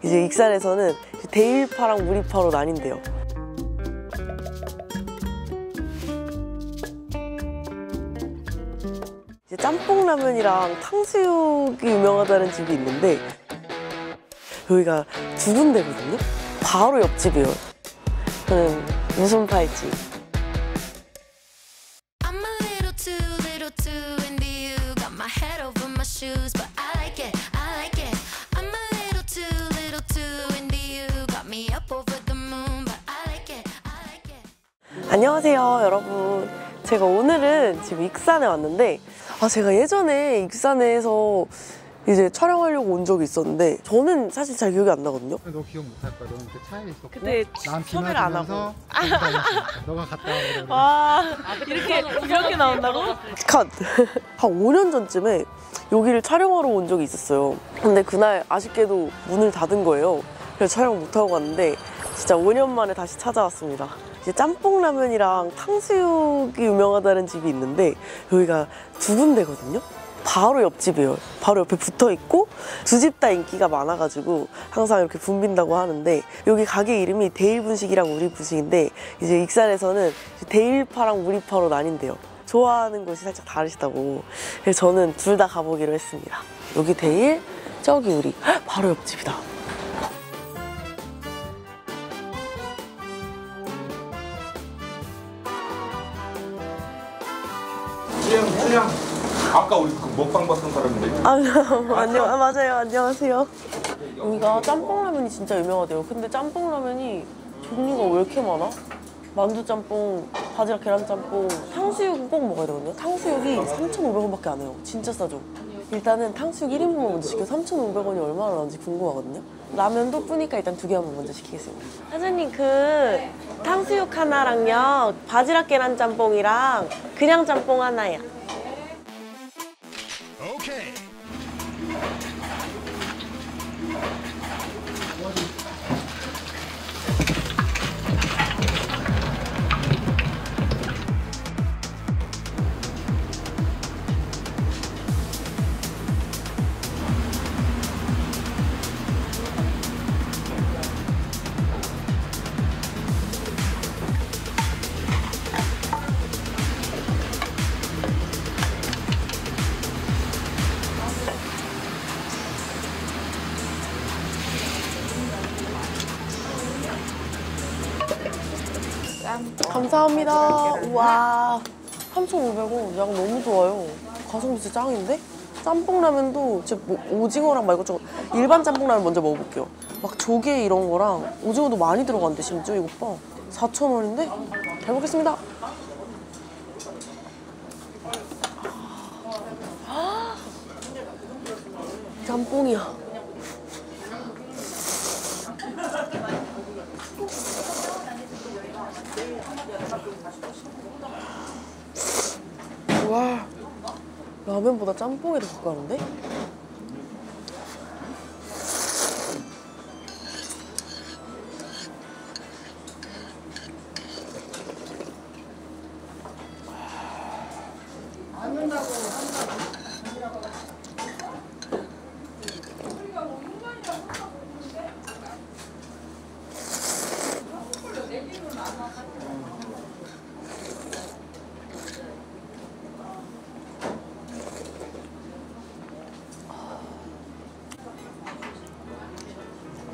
이제 익산에서는 대일파랑 우리파로 나뉜대요. 이제 짬뽕라면이랑 탕수육이 유명하다는 집이 있는데 여기가 두 군데거든요? 바로 옆집이에요. 저는 무슨 파일지. 안녕하세요 여러분. 제가 오늘은 지금 익산에 왔는데 제가 예전에 익산에서 이제 촬영하려고 온 적이 있었는데 저는 사실 잘 기억이 안 나거든요. 너 기억 못 할 거야. 너는 그 차에 있었고 그때 난 비 섭외를 안 하고 너가 갔다 오래. 와 이렇게 나온다고? 컷! 한 5년 전쯤에 여기를 촬영하러 온 적이 있었어요. 근데 그날 아쉽게도 문을 닫은 거예요. 그래서 촬영 못하고 갔는데 진짜 5년 만에 다시 찾아왔습니다. 이제 짬뽕라면이랑 탕수육이 유명하다는 집이 있는데 여기가 두 군데거든요? 바로 옆집이에요. 바로 옆에 붙어있고 두 집 다 인기가 많아가지고 항상 이렇게 붐빈다고 하는데 여기 가게 이름이 대일분식이랑 우리분식인데 이제 익산에서는 대일파랑 우리파로 나뉜대요. 좋아하는 곳이 살짝 다르시다고. 그래서 저는 둘 다 가보기로 했습니다. 여기 대일, 저기 우리. 바로 옆집이다. 춘향. 아까 우리 그 먹방 봤던 사람인데. 맞아요. 안녕하세요. 여기가 짬뽕라면이 진짜 유명하대요. 근데 짬뽕라면이 종류가 왜 이렇게 많아? 만두짬뽕, 바지락 계란짬뽕, 탕수육은 꼭 먹어야 되거든요. 탕수육이 3,500원밖에 안 해요. 진짜 싸죠. 일단은 탕수육 1인분만 먼저 시켜 3,500원이 얼마나 나오는지 궁금하거든요. 라면도 뿌니까 일단 두 개만 먼저 시키겠습니다. 사장님 그 탕수육 하나랑요 바지락 계란짬뽕이랑 그냥 짬뽕 하나요. 오케이. 감사합니다. 우와 3,500원 양 너무 좋아요. 가성비 진짜 짱인데? 짬뽕라면도 진짜 오징어랑 말고 좀 일반 짬뽕라면 먼저 먹어볼게요. 막 조개 이런 거랑 오징어도 많이 들어간대. 심지어 이거 봐 4,000원인데? 잘 먹겠습니다. 짬뽕이야. 와, 라면보다 짬뽕이 더 가까운데?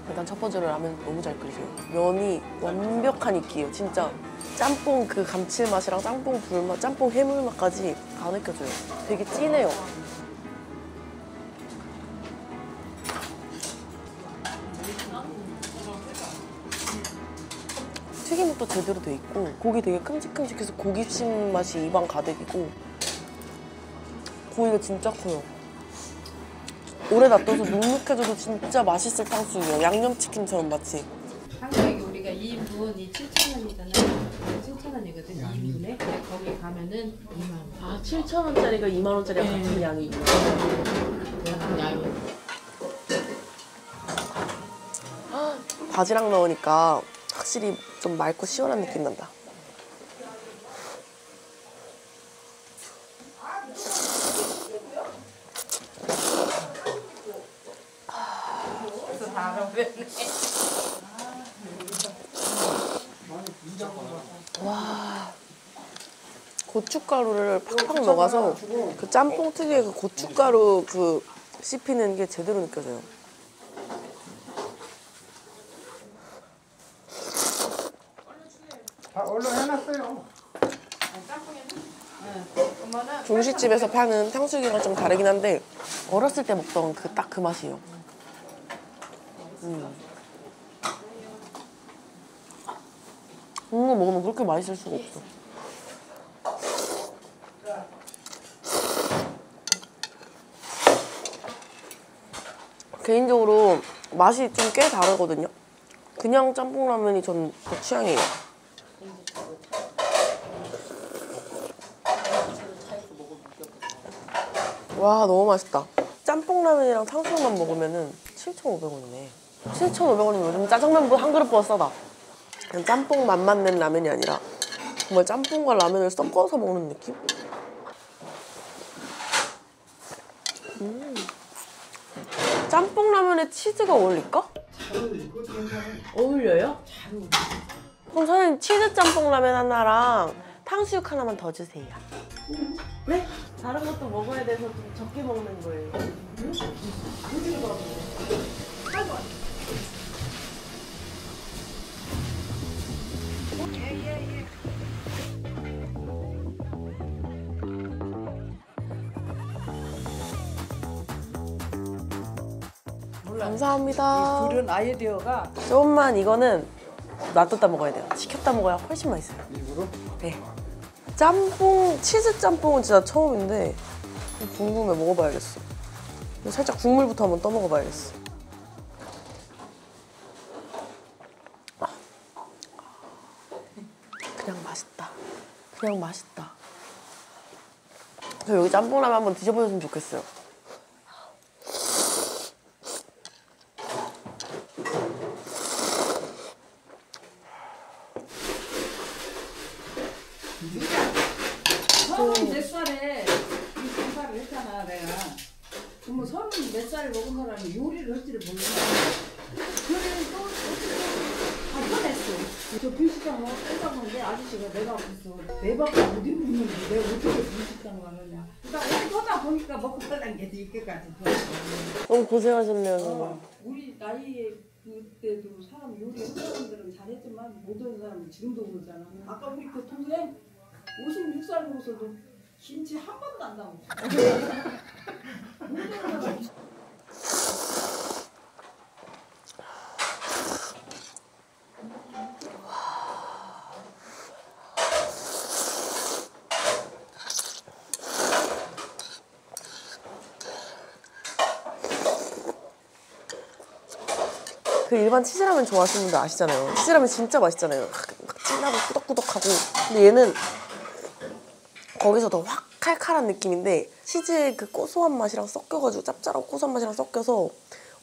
일단 첫 번째로 라면 너무 잘 끓이세요. 면이 완벽한 익기예요. 진짜 짬뽕 그 감칠맛이랑 짬뽕 불맛, 짬뽕 해물맛까지 다 느껴져요. 되게 진해요. 튀김도 제대로 돼 있고 고기 되게 큼직큼직해서 고기침 맛이 입안 가득이고 고기가 진짜 커요. 오래 놔둬서 눅눅해져도 진짜 맛있을 탕수육이에요. 양념치킨처럼 마치. 탕수육이 우리가 2인분이 7,000원이잖아요. 7,000원이거든, 2인분에. 근데 거기 가면은 2만 원. 7,000원짜리가 2만 원짜리랑 같은 양이 있는 같은 양이. 바지락 넣으니까 확실히 좀 맑고 시원한 느낌 난다. 와, 고춧가루를 팍팍 녹아서 그 짬뽕 특유의 그 고춧가루 그 씹히는 게 제대로 느껴져요. 다 얼른 해놨어요. 중식집에서 파는 탕수육이랑 좀 다르긴 한데 어렸을 때 먹던 그 딱 그 맛이에요. 이거 먹으면 그렇게 맛있을 수가 없어. 개인적으로 맛이 좀 꽤 다르거든요. 그냥 짬뽕 라면이 전 더 취향이에요. 와, 너무 맛있다. 짬뽕 라면이랑 탕수육만 먹으면은 7,500원이네. 7,500원이면 요즘 짜장면 한 그릇보다 싸다. 그냥 짬뽕 맛만 낸 라면이 아니라 정말 짬뽕과 라면을 섞어서 먹는 느낌? 짬뽕 라면에 치즈가 어울릴까? 어울려요? 잘 어울려. 그럼 저는 치즈 짬뽕 라면 하나랑 탕수육 하나만 더 주세요. 네? 다른 것도 먹어야 돼서 좀 적게 먹는 거예요. 감사합니다. 그런 아이디어가 조금만 이거는 놔뒀다 먹어야 돼요. 식혔다 먹어야 훨씬 맛있어요. 일부러? 네. 짬뽕, 치즈 짬뽕은 진짜 처음인데 궁금해. 먹어봐야겠어. 살짝 국물부터 한번 떠먹어봐야겠어. 그냥 맛있다. 그냥 맛있다. 저 여기 짬뽕라면 한번 드셔보셨으면 좋겠어요. 서른 몇 살에 이 생활을 했잖아 내가. 그러면 서른 몇 살에 먹은 사람이 요리를 할 줄을 몰라. 그래서 다 편했어. 저 분식장 뺏어먹는데 아저씨가 내가 그랬어. 내 밥을 못 입는데 내가 어떻게 분식장 가느냐. 그러니까 어디 하다 보니까 먹고 살란 게 이렇게까지 좋았어. 너무 고생하셨네요, 정말. 우리 나이에 그때도 사람 요리하는 사람들은 잘했지만 못하는 사람은 지금도 그러잖아. 아까 우리 그 동생 56살 먹어서도 김치 한 번도 안 담았어. 못하는 사람. 그 일반 치즈라면 좋아하시는 분들 아시잖아요. 치즈라면 진짜 맛있잖아요. 진하고 꾸덕꾸덕하고. 근데 얘는 거기서 더 확 칼칼한 느낌인데 치즈의 그 고소한 맛이랑 섞여가지고 짭짤하고 고소한 맛이랑 섞여서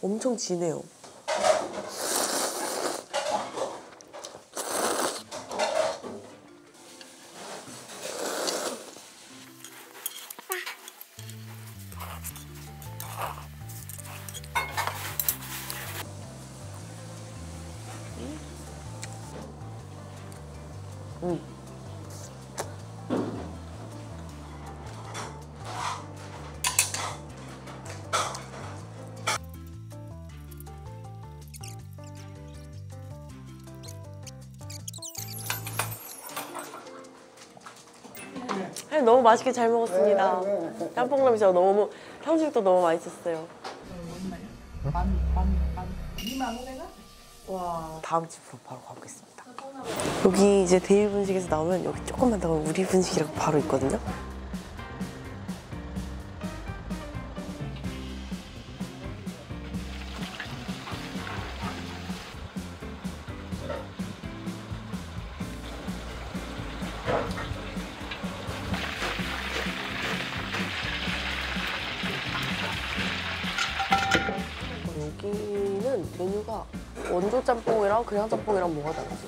엄청 진해요. 너무 맛있게 잘 먹었습니다. 짬뽕라면 진짜 너무, 탕수육도 너무 맛있었어요. 반 2만 500원? 와, 다음 집으로 바로 가보겠습니다. 여기 이제 대일 분식에서 나오면 여기 조금만 더 가면 우리 분식이라고 바로 있거든요. 여기는 메뉴가 원조 짬뽕이랑 그냥 짬뽕이랑 뭐가 다르지?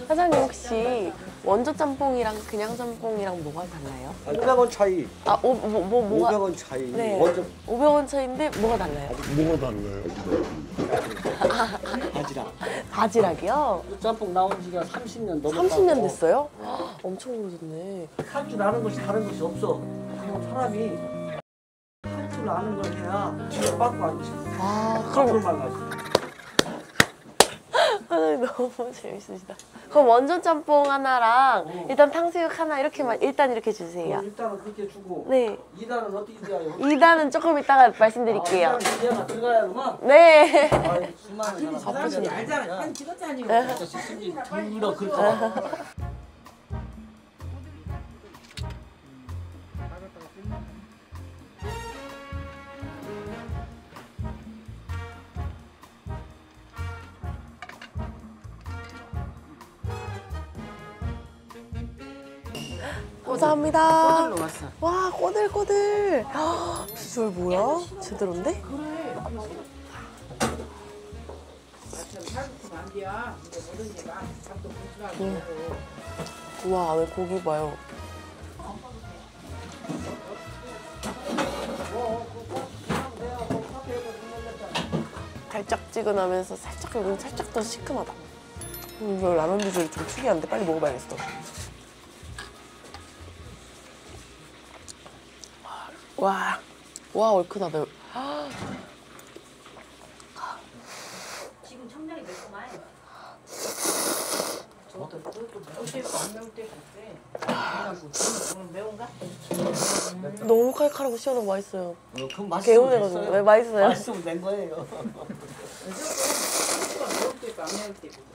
사장님 혹시 원조 짬뽕이랑 그냥 짬뽕이랑 뭐가 달라요? 500원 차이. 아, 뭐가? 500원 차이. 네. 먼저 500원 차이인데 뭐가 달라요? 뭐가 달라요? 바지락. 바지락이요? 짬뽕 나온 지가 30년 넘었다고. 30년 됐어요? 엄청 오래됐네. 할 줄 아는 것이 다른 것이 없어. 그냥 사람이 할 줄 아는 걸 해야 뒤에 빠꾸 안 치. 아, 앞으로 그럼 말라지. 너무 재밌으시다. 그럼 원전 짬뽕 하나랑 일단 탕수육 하나 이렇게만 일단 이렇게 주세요. 일단은 그렇게 주고. 네. 2단은 어떻게 돼요? 2단은 조금 이따가 말씀드릴게요. 2단은 이제가 들어가야구만. 네. 아이, 수많은 사람. 바쁘시네. 알잖아. 한 찍었잖아요. 아저씨 승질 들어 그럴까. 감사합니다. 꼬들로 왔어. 와, 꼬들꼬들. 헉, 비주얼 뭐야? 제대로인데? 살구면 안 돼야. 근데 뭐든지 막 밥도 부지런하게 먹고. 우와, 안에 고기 봐요. 달짝지근하면서 살짝 여기는 살짝 더 시큼하다. 이거 라면 비주얼이 좀 특이한데 빨리 먹어봐야겠어. 와, 와 얼큰하다. 지금 청량이 매콤해. 안 매울 때 있대. 오늘 매운가? 너무 칼칼하고 시원하고 맛있어요. 그럼 맛있으면 개운해가지고. 됐어요. 네, 맛있어요. 맛있으면 된 거예요. 매울 때 있고 안 매울 때 있고.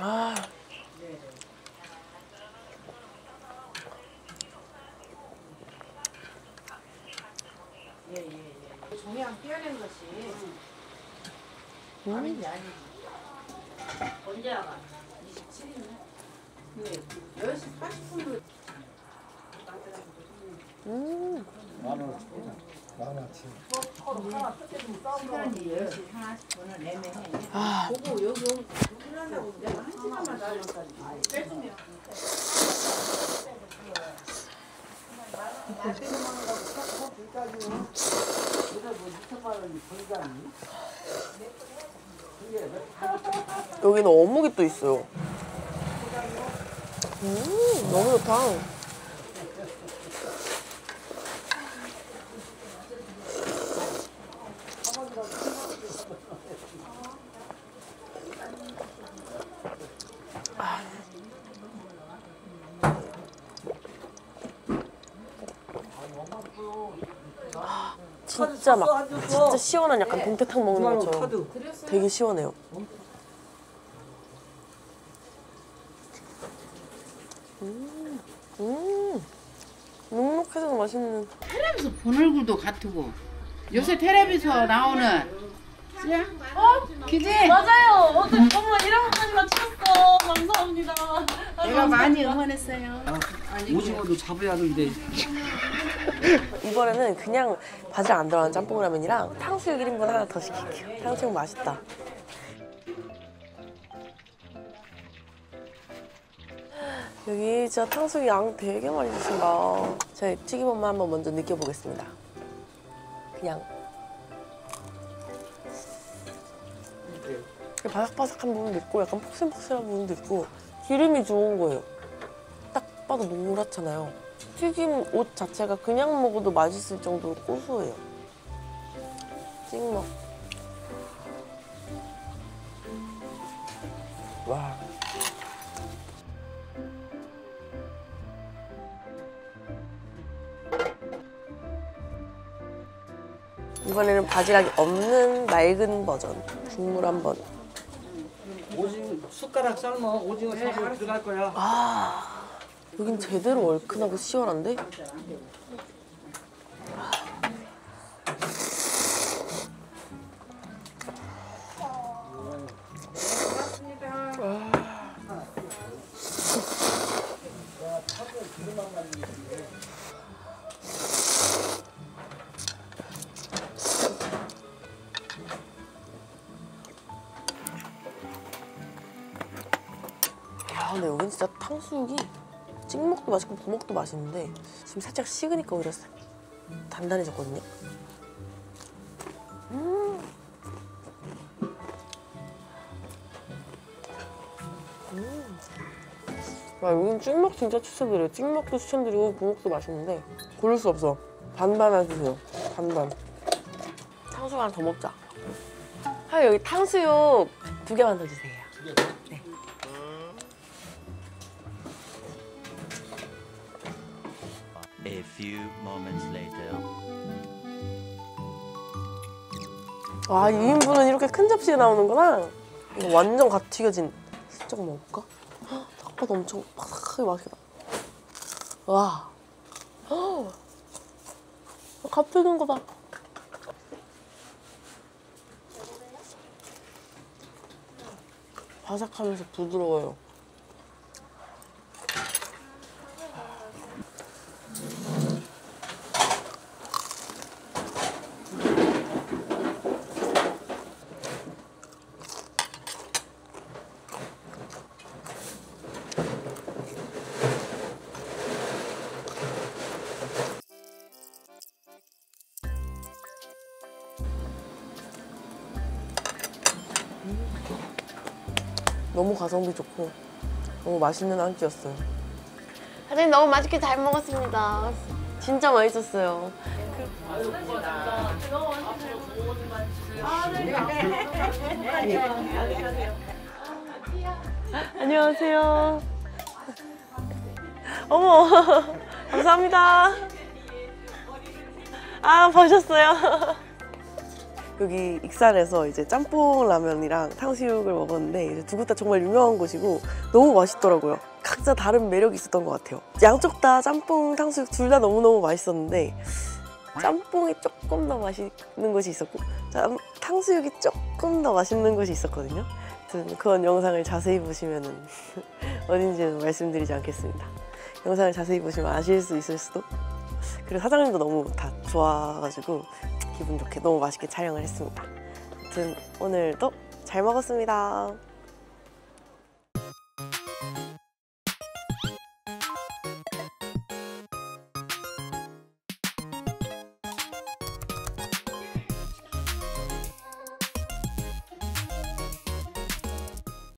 아, 종양 떼어낸 것이 아닌지 아니지. 언제 와가? 27일이네. 네. 10시 40분으로. 시간이 10시 40분을 애매해. 아, 보고 여기 오면 끝난다고 내가 한 시간만 달렸다니. 빼주면. 여기는 어묵이 또 있어요. 너무 좋다. 진짜 막 진짜 시원한 약간 동태탕 먹는 것처럼 되게 시원해요. 눅눅해서 맛있는. 텔레비에서 본 얼굴도 같고 요새 텔레비에서 나오는 기지? 맞아요. 어머 이런 것까지 맞췄어. 감사합니다. 내가 많이 응원했어요. 오징어도 잡아야 하는데. 이번에는 그냥 바지락 안 들어간 짬뽕라면이랑 탕수육 1인분 하나 더 시킬게요. 탕수육 맛있다. 여기 진짜 탕수육 양 되게 많이 주신다. 저희 튀김옷만 한번 먼저 느껴보겠습니다. 그냥 바삭바삭한 부분도 있고 약간 폭신폭신한 부분도 있고 기름이 좋은 거예요. 딱 봐도 노랗잖아요. 튀김 옷 자체가 그냥 먹어도 맛있을 정도로 고소해요. 찍먹. 와. 이번에는 바지락이 없는 맑은 버전. 국물 한번. 오징어 숟가락 삶아 오징어 잡으러 들어갈 거야. 아, 여긴 제대로 얼큰하고 시원한데? 근데 여긴 진짜 탕수육이 찍먹도 맛있고 부먹도 맛있는데 지금 살짝 식으니까 오히려 단단해졌거든요. 여긴 찍먹 진짜 추천드려요. 찍먹도 추천드리고 부먹도 맛있는데 고를 수 없어. 반반 해주세요. 반반. 탕수육 하나 더 먹자. 여기 탕수육 2개만 더 주세요. 네. A few moments later. 와, 2인분은 이렇게 큰 접시에 나오는구나. 이거 완전 갓 튀겨진. 슬쩍 먹을까? 딱 봐도 엄청 바삭하게 맛있겠다. 와. 갓 튀긴 거 봐. 바삭하면서 부드러워요. 너무 가성비 좋고 너무 맛있는 한 끼였어요. 사장님 너무 맛있게 잘 먹었습니다. 진짜 맛있었어요. 안녕하세요. 어머, 감사합니다. 보셨어요? 여기 익산에서 이제 짬뽕 라면이랑 탕수육을 먹었는데 이제 두 곳 다 정말 유명한 곳이고 너무 맛있더라고요. 각자 다른 매력이 있었던 것 같아요. 양쪽 다 짬뽕, 탕수육 둘 다 너무너무 맛있었는데 짬뽕이 조금 더 맛있는 곳이 있었고 탕수육이 조금 더 맛있는 곳이 있었거든요. 그건 영상을 자세히 보시면은 어딘지는 말씀드리지 않겠습니다. 영상을 자세히 보시면 아실 수 있을 수도. 그리고 사장님도 너무 다 좋아가지고 기분 좋게 너무 맛있게 촬영을 했습니다. 아무튼 오늘도 잘 먹었습니다.